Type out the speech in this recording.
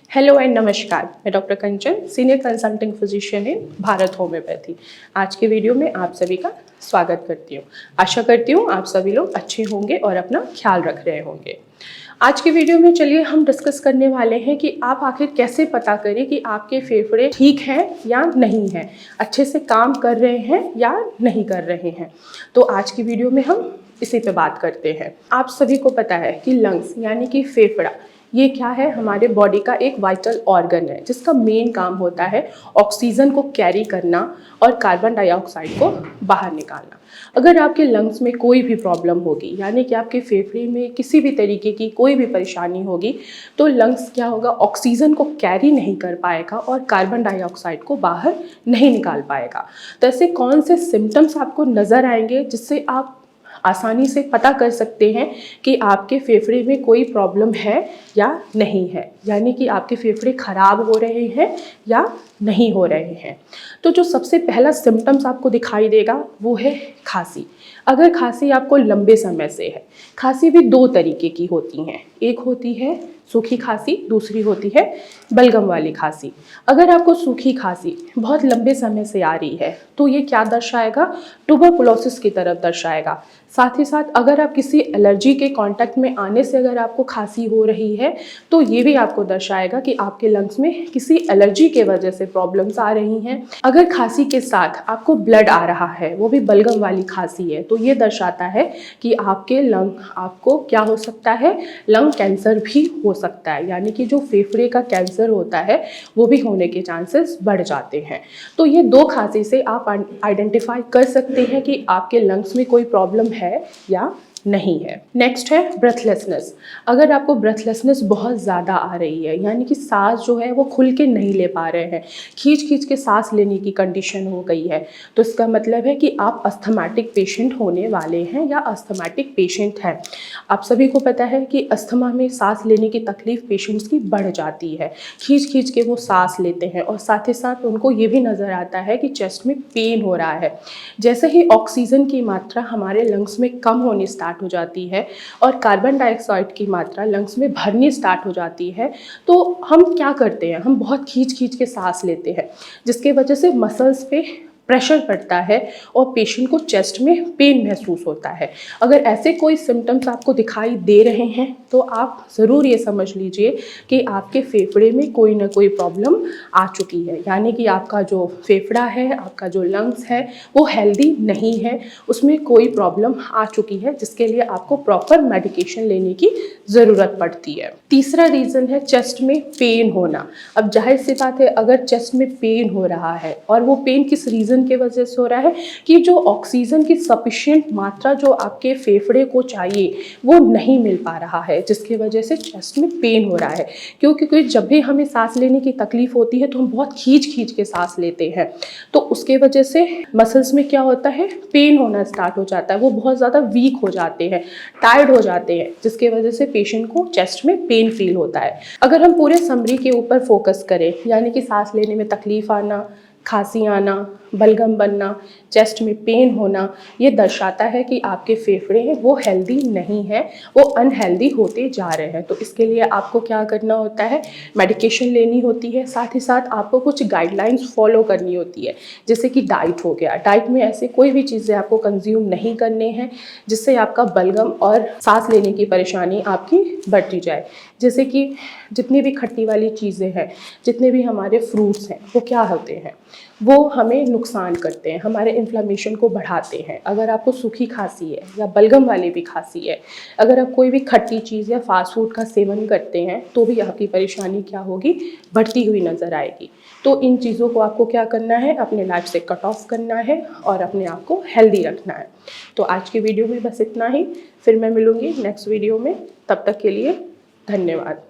Hello and नमस्कार। मैं doctor कंचन, senior consulting physician इन Bharat homeopathy. आज के वीडियो में आप सभी का स्वागत करती हूँ। आशा करती हूँ आप सभी लोग अच्छे होंगे और अपना ख्याल रख रहे होंगे। आज के वीडियो में चलिए हम डिस्कस करने वाले हैं कि आप आखिर कैसे पता करें कि आपके फेफड़े ठीक हैं या नहीं हैं, अच्छे से काम कर रहे हैं या नहीं कर रहे हैं। तो आज की वीडियो में हम इसी पे बात करते हैं। आप सभी को पता है कि लंग्स यानी कि फेफड़ा ये क्या है, हमारे बॉडी का एक वाइटल ऑर्गन है जिसका मेन काम होता है ऑक्सीजन को कैरी करना और कार्बन डाइऑक्साइड को बाहर निकालना। अगर आपके लंग्स में कोई भी प्रॉब्लम होगी यानी कि आपके फेफड़े में किसी भी तरीके की कोई भी परेशानी होगी तो लंग्स क्या होगा, ऑक्सीजन को कैरी नहीं कर पाएगा और कार्बन डाइऑक्साइड को बाहर नहीं निकाल पाएगा। तो ऐसे कौन से सिम्टम्स आपको नज़र आएंगे जिससे आप आसानी से पता कर सकते हैं कि आपके फेफड़े में कोई प्रॉब्लम है या नहीं है, यानी कि आपके फेफड़े खराब हो रहे हैं या नहीं हो रहे हैं। तो जो सबसे पहला सिम्टम्स आपको दिखाई देगा वो है खांसी। अगर खांसी आपको लंबे समय से है, खांसी भी दो तरीके की होती हैं, एक होती है सूखी खांसी, दूसरी होती है बलगम वाली खांसी। अगर आपको सूखी खांसी बहुत लंबे समय से आ रही है तो ये क्या दर्शाएगा, ट्यूबरकुलोसिस की तरफ दर्शाएगा। साथ ही साथ अगर आप किसी एलर्जी के कांटेक्ट में आने से अगर आपको खांसी हो रही है तो ये भी आपको दर्शाएगा कि आपके लंग्स में किसी एलर्जी के वजह से प्रॉब्लम्स आ रही हैं। अगर खांसी के साथ आपको ब्लड आ रहा है, वो भी बलगम वाली खांसी है, तो ये दर्शाता है कि आपके लंग आपको क्या हो सकता है, लंग कैंसर भी हो सकता है, यानी कि जो फेफड़े का कैंसर होता है वो भी होने के चांसेस बढ़ जाते हैं। तो ये दो खांसी से आप आइडेंटिफाई कर सकते हैं कि आपके लंग्स में कोई प्रॉब्लम है या नहीं है। नेक्स्ट है ब्रेथलेसनेस। अगर आपको ब्रेथलेसनेस बहुत ज़्यादा आ रही है, यानी कि सांस जो है वो खुल के नहीं ले पा रहे हैं, खींच खींच के सांस लेने की कंडीशन हो गई है, तो इसका मतलब है कि आप अस्थमाटिक पेशेंट होने वाले हैं या अस्थमाटिक पेशेंट हैं। आप सभी को पता है कि अस्थमा में सांस लेने की तकलीफ पेशेंट्स की बढ़ जाती है, खींच खींच के वो सांस लेते हैं और साथ ही साथ उनको ये भी नज़र आता है कि चेस्ट में पेन हो रहा है। जैसे ही ऑक्सीजन की मात्रा हमारे लंग्स में कम होनी स्टार्ट हो जाती है और कार्बन डाइऑक्साइड की मात्रा लंग्स में भरनी स्टार्ट हो जाती है तो हम क्या करते हैं, हम बहुत खींच खींच के सांस लेते हैं जिसके वजह से मसल्स पे प्रेशर पड़ता है और पेशेंट को चेस्ट में पेन महसूस होता है। अगर ऐसे कोई सिम्टम्स आपको दिखाई दे रहे हैं तो आप ज़रूर ये समझ लीजिए कि आपके फेफड़े में कोई ना कोई प्रॉब्लम आ चुकी है, यानी कि आपका जो फेफड़ा है, आपका जो लंग्स है वो हेल्दी नहीं है, उसमें कोई प्रॉब्लम आ चुकी है जिसके लिए आपको प्रॉपर मेडिकेशन लेने की ज़रूरत पड़ती है। तीसरा रीज़न है चेस्ट में पेन होना। अब जाहिर सी बात है, अगर चेस्ट में पेन हो रहा है और वो पेन किस रीज़न के वजह से हो रहा है कि जो ऑक्सीजन की सफिशिएंट मात्रा जो आपके फेफड़े को चाहिए वो नहीं मिल पा रहा है, जिसकी वजह से चेस्ट में पेन हो रहा है। क्योंकि जब भी हमें सांस लेने की तकलीफ होती है तो हम बहुत खींच खींच के सांस लेते हैं, तो उसके वजह से मसल्स में क्या होता है, पेन होना स्टार्ट हो जाता है, वो बहुत ज़्यादा वीक हो जाते हैं, टायर्ड हो जाते हैं, जिसके वजह से पेशेंट को चेस्ट में पेन फील होता है। अगर हम पूरे समरी के ऊपर फोकस करें, यानी कि सांस लेने में तकलीफ आना, खांसी आना, बलगम बनना, चेस्ट में पेन होना, ये दर्शाता है कि आपके फेफड़े हैं वो हेल्दी नहीं है, वो अनहेल्दी होते जा रहे हैं। तो इसके लिए आपको क्या करना होता है, मेडिकेशन लेनी होती है, साथ ही साथ आपको कुछ गाइडलाइंस फॉलो करनी होती है, जैसे कि डाइट हो गया। डाइट में ऐसे कोई भी चीज़ें आपको कंज्यूम नहीं करने हैं जिससे आपका बलगम और सांस लेने की परेशानी आपकी बढ़ती जाए। जैसे कि जितनी भी खट्टी वाली चीज़ें हैं, जितने भी हमारे फ्रूट्स हैं, वो क्या होते हैं, वो हमें नुकसान करते हैं, हमारे इन्फ्लेमेशन को बढ़ाते हैं। अगर आपको सूखी खांसी है या बलगम वाली भी खांसी है, अगर आप कोई भी खट्टी चीज़ या फास्ट फूड का सेवन करते हैं तो भी आपकी परेशानी क्या होगी, बढ़ती हुई नज़र आएगी। तो इन चीज़ों को आपको क्या करना है, अपने लाइफ से कट ऑफ करना है और अपने आप को हेल्दी रखना है। तो आज की वीडियो में बस इतना ही, फिर मैं मिलूँगी नेक्स्ट वीडियो में। तब तक के लिए धन्यवाद।